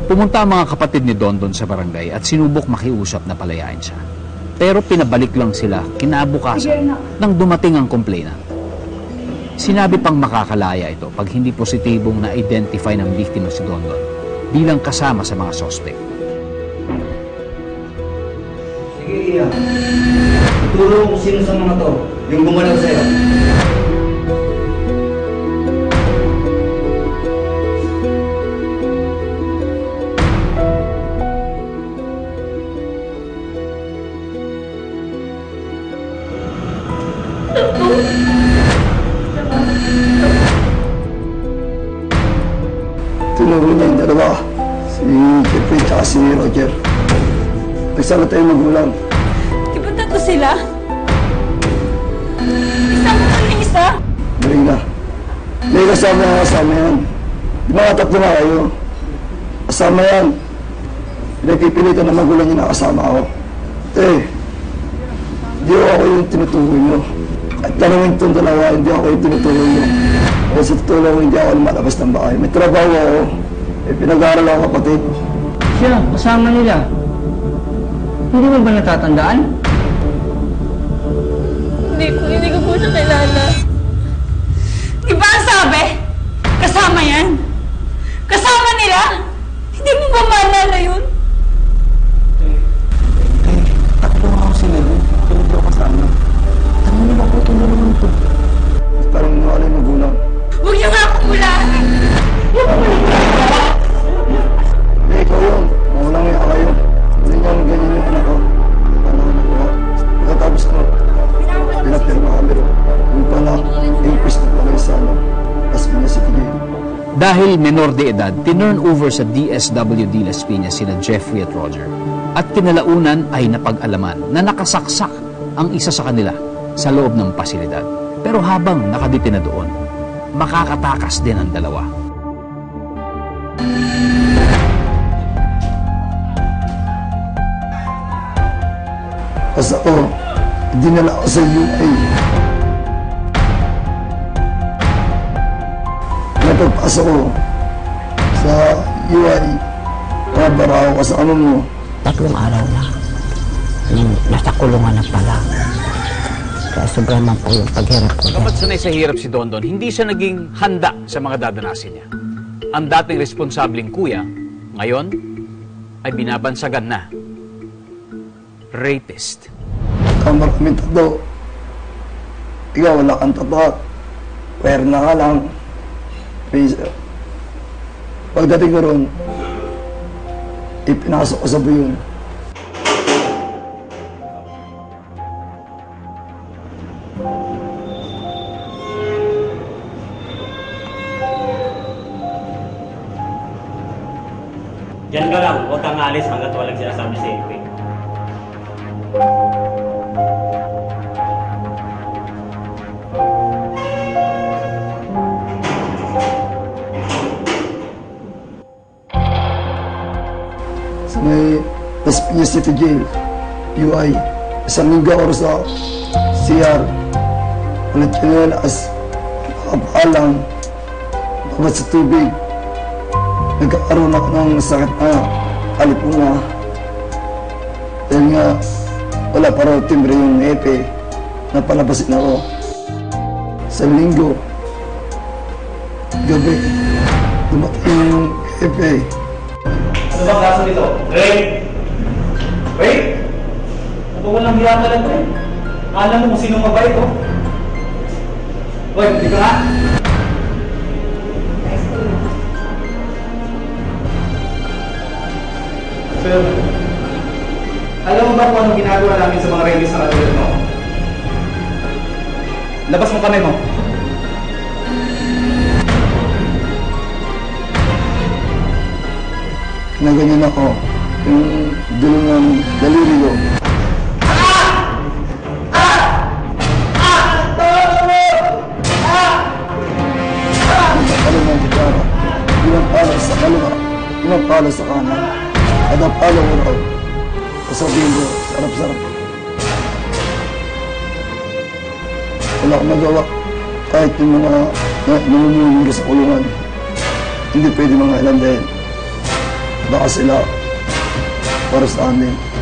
Pumunta ang mga kapatid ni Dondon sa barangay at sinubok makiusap na palayain siya. Pero pinabalik lang sila kinabukasan nang dumating ang complainant. Sinabi pang makakalaya ito pag hindi positibong na-identify ng biktima si Dondon bilang kasama sa mga suspect. Sige, Iya. Ituro ko sino sa mga to, yung gumalaw sa'yo. Tinuro niya yung dalawa, si Jeffrey at si Roger. Nagsama tayong magulang. Di ba tatlo sila? Isama mo yung isa? Marina, may kasama yan. Di mga tatlo na kayo. Kasama yan. Pinagpipilitan ng magulang niya na kasama ako. Hindi ako yung tinutukoy nyo. At tanongin itong dalawa, hindi ako yung tinutukoy nyo. Kasi sa totoo lang, hindi ako lumalabas ng bahay. May trabaho ako. Pinag-aaral ako kapatid. Siya, kasama nila. Hindi mo ba natatandaan? Hindi ko po siya kilala. Di ba ang sabi? Kasama yan. Kasama nila. Hindi mo ba maalala yun? Takbo ako sila doon. Tulog ako kasama. Tangan niyo ako, tulog naman ito. Parang nawala yung magulang. Huwag niyo nga akong hulaan. Ikaw yun. Magulang niya kayo. Hindi niya ganyan yung anak ko. Paano ko nakuha? Pagkatapos ko, pinapirma kami rin. Yung pala, increase na pala yung sana. Tapos pinasitigay. Dahil menor de edad, tinurn over sa DSWD Las Piñas sina Jeffrey at Roger. At kinalaunan ay napag-alaman na nakasaksak ang isa sa kanila sa loob ng pasilidad. Pero habang nakadetina doon, makakatakas din ang dalawa. Tapos ako, dinala ako sa UA. Napagpasok ko sa UI. Nabara ako kasama mo. 3 araw na. Nasa kulungan na pala. Kaya sobrang man po yung paghirap ko. Kapag sanay sa hirap si Dondon, hindi siya naging handa sa mga dadanasin niya. Ang dating responsabling kuya, ngayon, ay binabansagan na. Rapist. Ang maraming tato. Ikaw, wala kang tato. Perna ka lang. Pagdating ko ron, ipinasok ko sa buyon. Diyan ka lang, huwag kang alis hanggat walang sinasabi sa iyo. Sa may Las Piñas City Jail, UI. Isang linggo ako sa CR. Walang chinelas, nakapaalang, babad sa tubig. Nagkakaroon ako ng sakit na alipuna. Dahil nga, wala pa raw timbre yung epe na palabasin ako. Sa linggo, gabi, dumating yung epe. Ano bang kaso nito? Rape? Rape? Ito walang hiya ka lang to eh. Alam mo kung sino mabait oh. Hoy, hindi ka nga. Sir, alam mo ba kung anong ginagawa namin sa mga rapist na katulad mo? Labas mo kamay mo. Na ganyan ako, yung dulo ng daliri ko. Palo ng gitara, ilang palo sa kaliwa, ilang palo sa kanan, at ang palo ko raw. Kasabihin ko, sarap-sarap. Wala akong magawa, kahit yung mga namumulong sa kulungan, hindi pwede mga ilan dahil Baka sila para sa amin